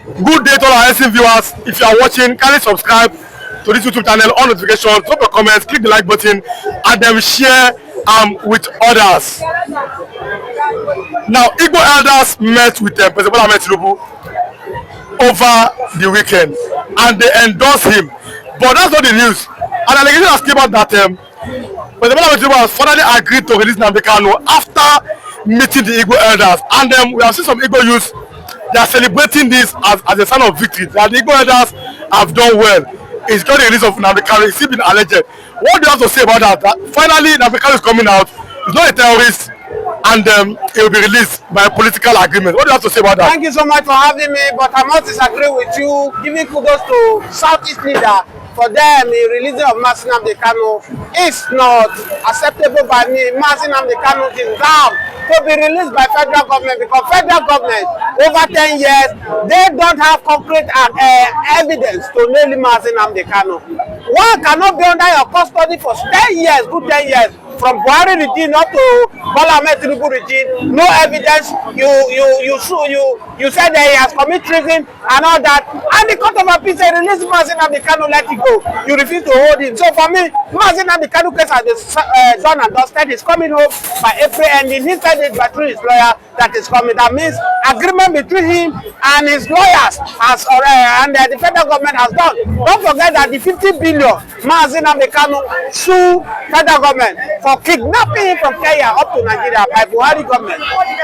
Good day to all our listening viewers. If you are watching, kindly subscribe to this YouTube channel, on notifications, drop your comments, click the like button, and then share with others. Now, Igbo elders met with President Bola Ahmed Tinubu over the weekend, and they endorsed him. But that's not the news. An allegation has come out that President Bola Ahmed Tinubu has finally agreed to release Nnamdi Kanu after meeting the Igbo elders, and we have seen some Igbo youths. They are celebrating this as a sign of victory. That the Igbo elders have done well. It's got the release of Nnamdi Kanu. It's still been alleged. What do you have to say about that? That finally, Nnamdi Kanu is coming out. He's not a terrorist, and he will be released by political agreement. What do you have to say about that? Thank you so much for having me, but I must disagree with you. Giving kudos to Southeast leader for them, the releasing of Nnamdi Kanu is not acceptable by me. Nnamdi Kanu is down to be released by federal government, because federal government over 10 years they don't have concrete evidence to nail Nnamdi Kanu. One cannot be under your custody for 10 years, good 10 years, from Buhari regime up to Bola Ahmed Tinubu regime. No evidence. You said that he has committed treason and all that, and the court of appeal said release Nnamdi Kanu, let it go. You refuse to hold him. So for me, Nnamdi Kanu case has done and dusted. He's coming home by April ending. He said it by through his lawyer that is coming. That means agreement between him and his lawyers has already, and the federal government has done. Don't forget that the 50 billion Nnamdi Kanu sue federal government for kidnapping him from Kenya up to Nigeria by Buhari government.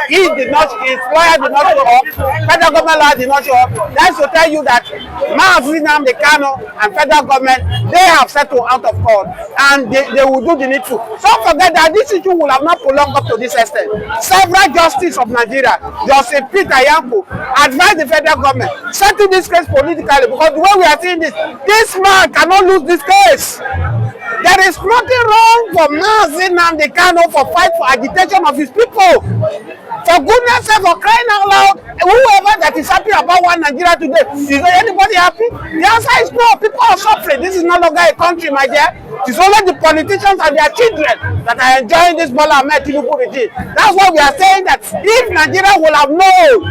He did not, his lawyer did not show up, federal government lawyer did not show up. That's to tell you that Nnamdi Kanu and federal government, they have settled out of court, and they will do the needful. Don't forget that this issue will have not prolonged up to this extent. Several justices of Nigeria, Justice Peter Yanko, advised the federal government, settle this case politically, because the way we are seeing this man cannot lose this case. There is nothing wrong for Nnamdi Kanu for fight for agitation of his people. For goodness sake, for crying out loud, whoever that is happy about one Nigeria today, is anybody happy? The answer is no. People are suffering. This is no longer a country, my dear. It's only the politicians and their children that are enjoying this Bola Ahmed Tinubu regime. That's why we are saying that if Nigeria will have known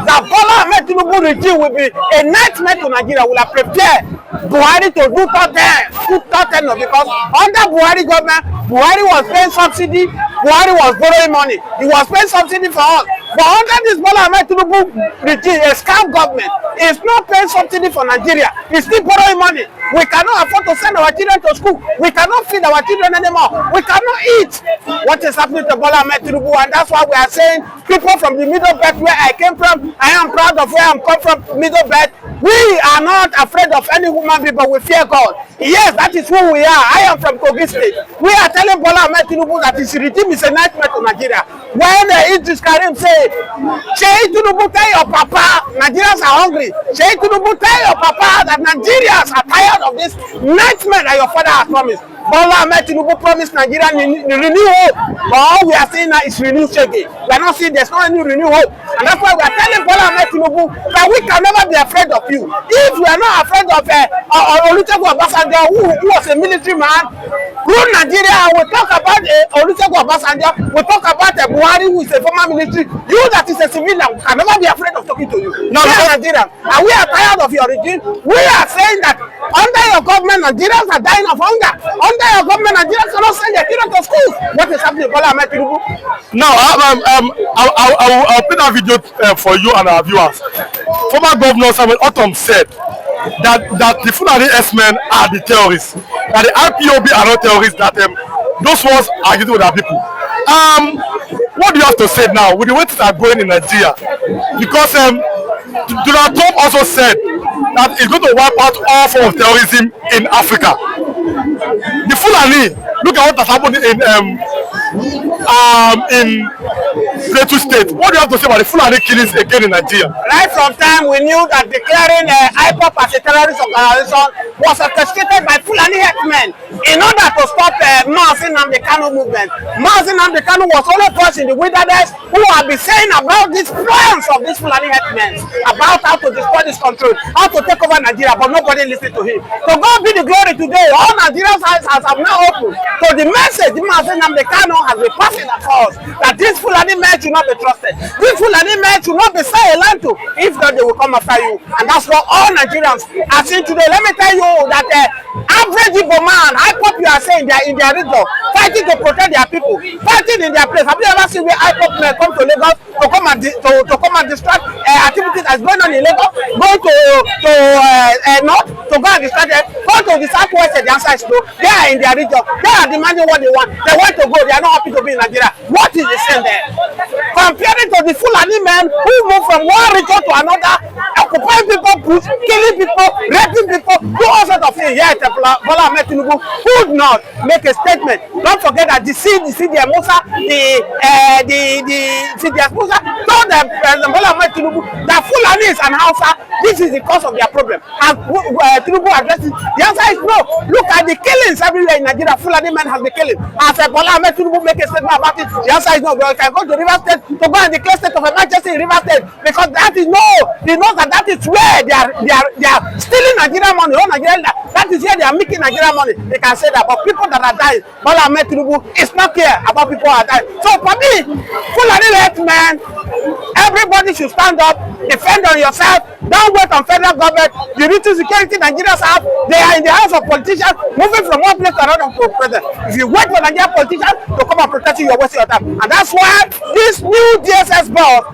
that Bola Ahmed Tinubu regime will be a nightmare to Nigeria, will have prepared Buhari to do totten, because under Buhari government, Buhari was paying subsidy, Buhari was borrowing money. He was paying subsidy for us. But under this Bola Ahmed Tinubu regime, a scam government, is not paying subsidy for Nigeria. He's still borrowing money. We cannot afford to send our children to school. We cannot feed our children anymore. We cannot eat. What is happening to Bola Ahmed Tinubu? And that's why we are saying, people from the Middle Belt, where I came from, I am proud of where I'm come from, Middle Belt. We are not afraid of any human being, but we fear God. Yes, that is who we are. I am from Kogi State. We are telling Bola Ahmed Tinubu that his regime is a nightmare to Nigeria. When Idris Karim said, Sheikh Tinubu, tell your papa, Nigerians are hungry. Sheikh Tinubu, tell your papa that Nigerians are tired of this nightmare that your father has promised. Bola Ahmed Tinubu promised Nigeria renew hope, but all we are seeing now is renewed shaking. We are not seeing there's no any renewed hope, and that's why we are telling Bola Ahmed Tinubu that we can never be afraid of you. If we are not afraid of Olusegun Obasanjo, who was a military man, rule Nigeria. We talk about Olusegun Obasanjo. We talk about Buhari, who is a former military. You that is a civilian can never be afraid of talking to you. No, we are Nigerians, and we are tired of your regime. We are saying that under your government, Nigerians are dying of hunger. Under your government, Nigerians cannot send their children to school. What is happening to Bola Ahmed Tinubu? Now, I'll play that video for you and our viewers. Former Governor Samuel Otom said that the Fulani herdsmen are the terrorists, that the IPOB are not terrorists, that those ones are getting with our people. What do you have to say now with the way things are going in Nigeria? Because Donald Trump also said that he's going to wipe out all form of terrorism in Africa. The Fulani, look at what has happened in Plateau State. What do you have to say about the Fulani killings again in Nigeria? Right from time we knew that declaring IPOB as a terrorist organization was orchestrated by Fulani herdsmen in order to stop Nnamdi Kanu movement. Nnamdi Kanu was only person in the wilderness who have been saying about these plans of these Fulani herdsmen, about how to destroy this country, how to take over Nigeria, but nobody listened to him. So God be the glory today. All Nigerians' eyes have now opened. So the message Nnamdi Kanu has been passing across that these Fulani men men should not be trusted. These Fulani men should not be silent to. If not, they will come after you. And that's what all Nigerians are saying today. Let me tell you that average Igbo man, IPOP you are saying they are in their region, fighting to protect their people, fighting in their place. Have you ever seen where IPOP men come to Lagos to come and distract activities that's going on in Lagos? Go to north to go and distract them. Go to the southwest, the answer is no. They are in their region. They are demanding what they want. They want to go. They are not happy to be in Nigeria. What is the same there? Comparing to the Fulani men who move from one region to another, occupying people, killing people, raping people, do all sorts of things. Yet, Bola Ahmed Tinubu would not make a statement. Don't forget that the Musa, the Musa told the President Bola Ahmed Tinubu that Fulani is an Hausa. This is the cause of their problem. Has Tinubu addressed it? The answer is no. Look at the killings everywhere in Nigeria. Fulani men have been killing. Has Bola Ahmed Tinubu make a statement about it? The answer is no. But you can go to River State to go and declare state of emergency in River State because that is no. They know that is where they are stealing Nigerian money. Oh, Nigeria, that is where they are making Nigerian money. They can say that, but people that are dying, Bola Ahmed Tinubu is not care about people who are dying. So for me, Fulani men, everybody should stand up, defend on yourself. Don't wait on federal government. The little security Nigerians have, they are in the hands of politicians, moving from one place to another to president. If you wait for Nigerian politicians to come and protect you, you're wasting your time. And that's why this new DSS boss,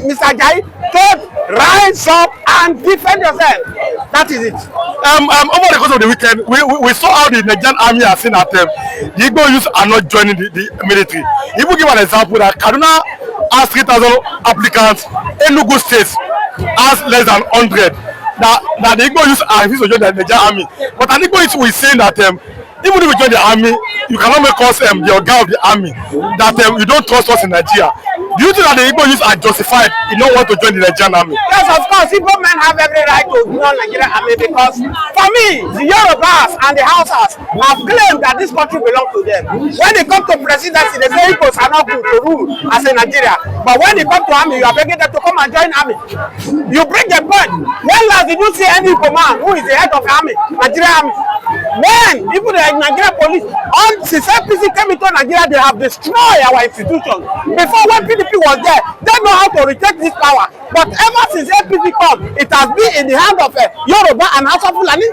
Mr. Ajayi, told rise up and defend yourself. That is it. Over the course of the weekend, we saw how the Nigerian army are seen at them. The Igbo youths are not joining the military. If we give an example that Kaduna has 3,000 applicants, Enugu State has less than 100. That the Igbo youths are refused to join the Nigerian army. But an Igbo youth is saying that even if we join the army, you cannot make us the organ of the army. That you don't trust us in Nigeria. Do you think that the Igbo youths are justified in not want to join the Nigerian army? Yes, of course. Igbo men have every right to join the Nigerian army because, for me, the Yorubas and the Hausas have claimed that this country belongs to them. When they come to presidency, they say Igbos are not good to rule as in Nigeria. But when they come to army, you are begging them to come and join army. You bring the point. When last did you see any Igbo man who is the head of the army, Nigerian army? When even the Nigerian police, since APC came into Nigeria, they have destroyed our institutions. Before when PDP was there, they know how to retake this power. But ever since APC come, it has been in the hand of Yoruba and Hausa Fulani.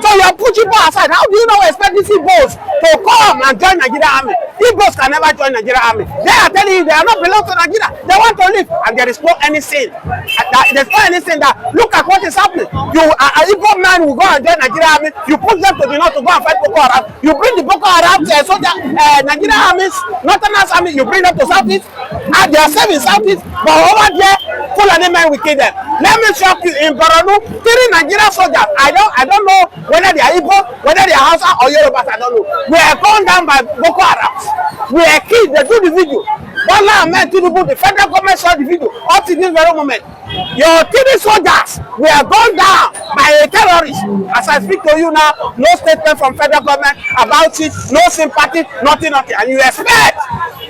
So you are pushing people aside. How do you now expect these Igbos to come and join Nigerian army? Igbos can never join Nigerian army. They are telling you they are not belong to Nigeria. They want to leave, and there is no anything. There's no anything that look at what is happening. You an Igbo man will go and join Nigerian army. You push them to the north to go and fight Boko Haram. You bring the Boko Haram soldier, Nigerian armies, Northerners army. You bring them to Southeast, and they are serving Southeast. But over there, Fulani men will kill them. Let me shock you. In Borno, 3 Nigerian soldiers. I don't know whether they are Igbo, whether they are Hausa or Yoruba. I don't know. We are gone down by Boko Haram. We are killed. They do the video. Bola Ahmed Tinubu, the federal government saw the video up to this very moment. Your 3 soldiers were gone down by a terrorist. As I speak to you now, no statement from federal government about it, no sympathy, nothing. And you expect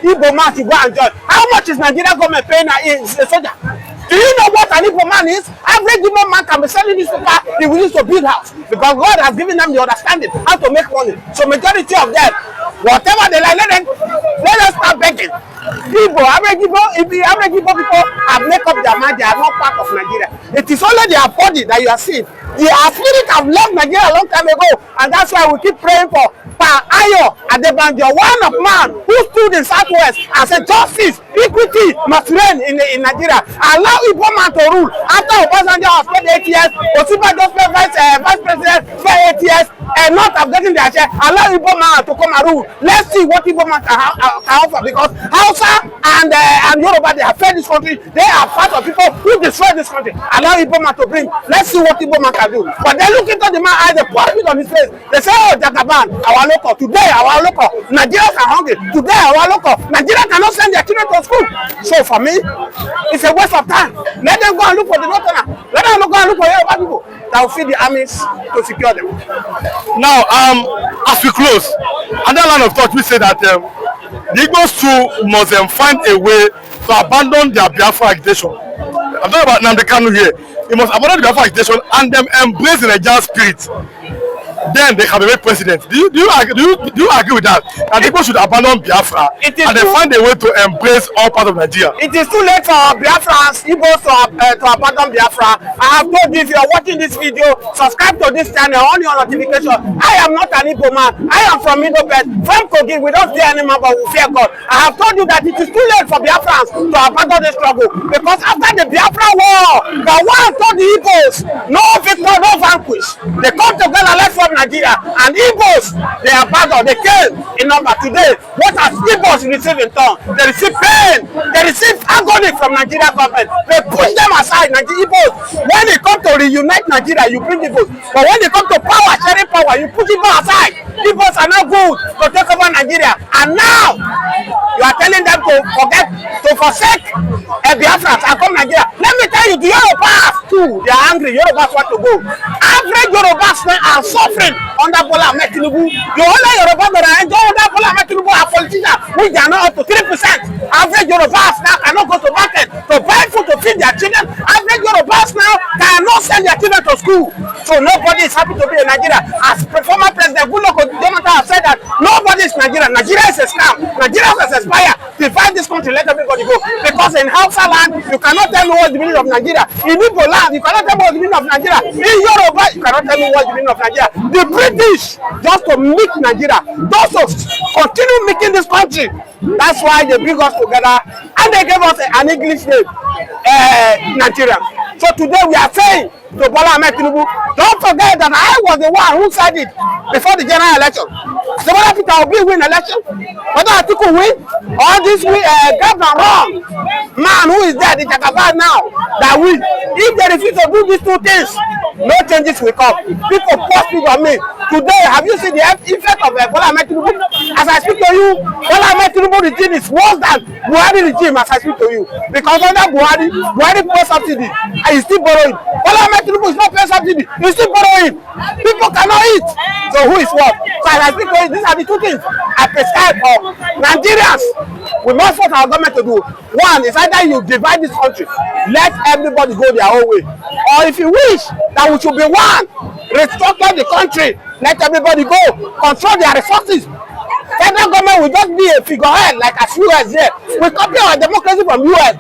Igbo man to go and join. How much is Nigerian government paying a soldier? Do you know what an Igbo man is? Average Igbo man can be selling this paper, he will use to build house. Because God has given them the understanding how to make money. So majority of them, whatever they like, let them start begging. Igbo, average Igbo people have made up their mind, they are not part of Nigeria. It is only their body that you are seeing. Their spirit have left Nigeria a long time ago, and that's why we keep praying for Ayo Adebanjo, one of man who stood in Southwest and said justice, equity must reign in Nigeria. Allow Igbo man to rule. After Obasanjo has spent 8 years, Osinbajo spent vice president spent 8 years, and not have gotten their share. Allow Igbo man to come and rule. Let's see what Igbo man can offer, because Hausa and Yoruba, they have fed this country. They are part of people who destroy this country. Allow Igbo man to bring. Let's see what Igbo man can do. But they look into the man eyes, they pour it on his face. They say, oh, Jagaban, our local. Today, our local. Nigerians are hungry. Today, our local. Nigeria cannot send their children to school. So for me, it's a waste of time. Let them go and look for the Northerner. Let them go and look for Yoruba people that will feed the armies to secure them. Now, as we close, another line of thought, we say that the Igbos too must find a way to abandon their Biafra agitation. I'm talking about Nnamdi Kanu here. He must abandon the Biafra agitation and them embrace the Nigerian spirit. then they can be made president. Do you agree with that? And people should abandon Biafra and then find a way to embrace all parts of Nigeria. It is too late for Biafrans, Igbos to abandon Biafra. I have told you, if you are watching this video, subscribe to this channel, on your notification. I am not an Igbo man. I am from Midobet, from Kogi. We don't fear any man, but we fear God. I have told you that it is too late for Biafrans to abandon the struggle, because after the Biafra war, the war told the Igbos, no victor, no vanquish. They come together, let's form Nigeria. And Igbos, they abandoned, they came in number. Today, what has Igbos received in turn? They receive pain, they receive agony from Nigeria government. They push them aside. Igbos, when they come to reunite Nigeria, you bring Igbos. But when they come to power, sharing power, you put Igbos aside. Igbos are not good to take over Nigeria. And now, you are telling them to forget, to forsake Biafra and come Nigeria. Let me tell you, the Yorubas too, they are angry. Yorubas want to go. Average Yorubas are suffering under Bola Ahmed Tinubu. The only Yorubas that are enjoying under Bola Ahmed Tinubu are politicians, which they are not up to 3%. Average Yorubas now cannot go to market to buy food to feed their children. Average Yorubas now cannot send their children to school. So nobody is happy to be in Nigeria. As former President Goodluck Jonathan has said that nobody is Nigeria. Nigeria is a scam. Nigeria has expired. Divide this country, let everybody go. Because in Hausa land, you cannot tell me what's the meaning of Nigeria. In Igbo land, you cannot tell me what's the meaning of Nigeria. In Yoruba, you cannot tell me what's the meaning of Nigeria. The British, just to make Nigeria, just to continue making this country. That's why they bring us together and they gave us an English name, Nigeria. So today we are saying to Bola Ahmed Tinubu, don't forget that I was the one who said it before the general election. So whether Peter Obi win election, whether Atiku win, all this governor wrong man who is there, the Jagaban now, that win. If they refuse to do these two things, no changes will come. People post it on me. Today, have you seen the effect of Bola Ahmed Tinubu? As I speak to you, Bola Ahmed Tinubu regime is worse than Buhari regime as I speak to you. Because under Buhari pays subsidy and he's still borrowing. Bola Ahmed Tinubu is not paying subsidy, he's still borrowing. People cannot eat. So who is what? So as I speak to you, these are the two things I prescribe for Nigerians. We must what our government to do. One is either you divide this country, let everybody go their own way. Or if you wish that we should be one, restructure the country, let everybody go, control their resources. Federal government will just be a figurehead like as US here. We copy our democracy from US.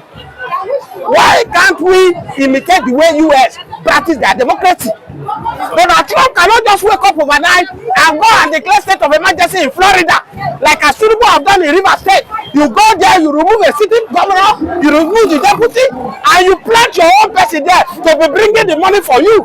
Why can't we imitate the way US practice their democracy? Donald Trump cannot just wake up overnight and go and declare state of emergency in Florida, like as Tinubu have done in River State. You go there, you remove a sitting governor, you remove the deputy, and you plant your own person there to be bringing the money for you.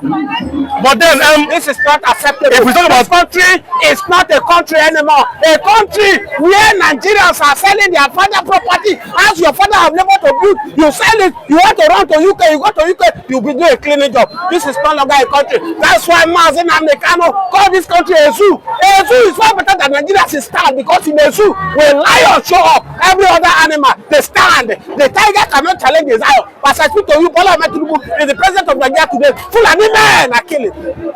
But then, this is not acceptable. If we talk about country, it's not a country anymore. A country where Nigerians are selling their father property, as your father have never to build, you sell it. You want to run to UK, you go to UK, you be doing a cleaning job. This is no longer a country. That's why Nnamdi Kanu call this country a zoo. A zoo is far better than Nigeria's stand, because in a zoo, when lions show up, every other animal, they stand. The tiger cannot challenge the lion. As I speak to you, Bola Ahmed Tinubu is the president of Nigeria today. Fulani men are killing.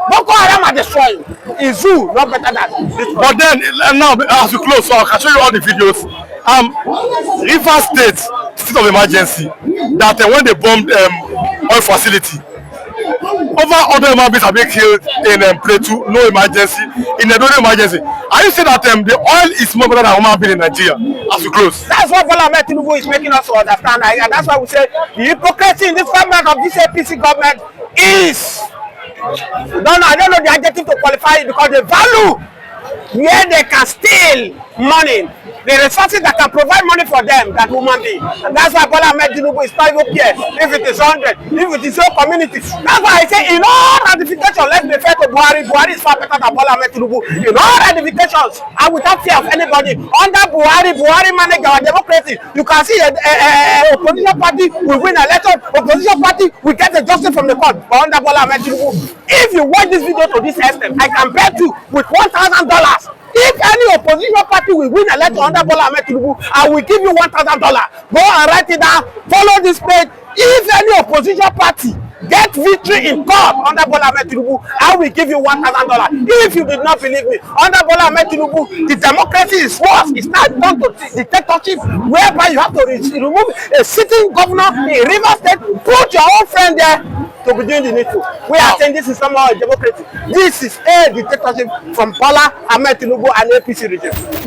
Boko Haram are destroying. A zoo, not better than this. But then, now, as we close, so I can show you all the videos. River State of emergency, that when they bombed oil facility, over other human beings have been killed in Plateau, no emergency, in a no emergency. Are you saying that the oil is more better than human being in Nigeria as we close? That's what Bola Ahmed Tinubu is making us understand, and that's why we say the hypocrisy in this government of this APC government is, I don't know the adjective to qualify it, because the value where they can steal money, the resources that can provide money for them, that human being. And that's why Bola Ahmed Tinubu is not even care if it is 100, if it is your community. That's why I say in all ratification, let's refer to Buhari. Buhari is far better than Bola Ahmed Tinubu. In all ratifications, and without fear of anybody, under Buhari manage our democracy. You can see opposition party will win election, opposition party will get a justice from the court. But under Bola Ahmed Tinubu, if you watch this video to this extent, I can bet you with $1,000. If any opposition party will win election under Bola Ahmed Tinubu, I will give you $1,000. Go and write it down. Follow this page. If any opposition party get victory in court under Bola Ahmed Tinubu, I will give you $1,000. If you did not believe me, under Bola Ahmed Tinubu, the democracy is worse. It's not done to dictatorship, whereby you have to remove a sitting governor in River State, put your own friend there to be doing the needful. We are saying this is somehow a democracy. This is a dictatorship from Bola Ahmed Tinubu and APC regime.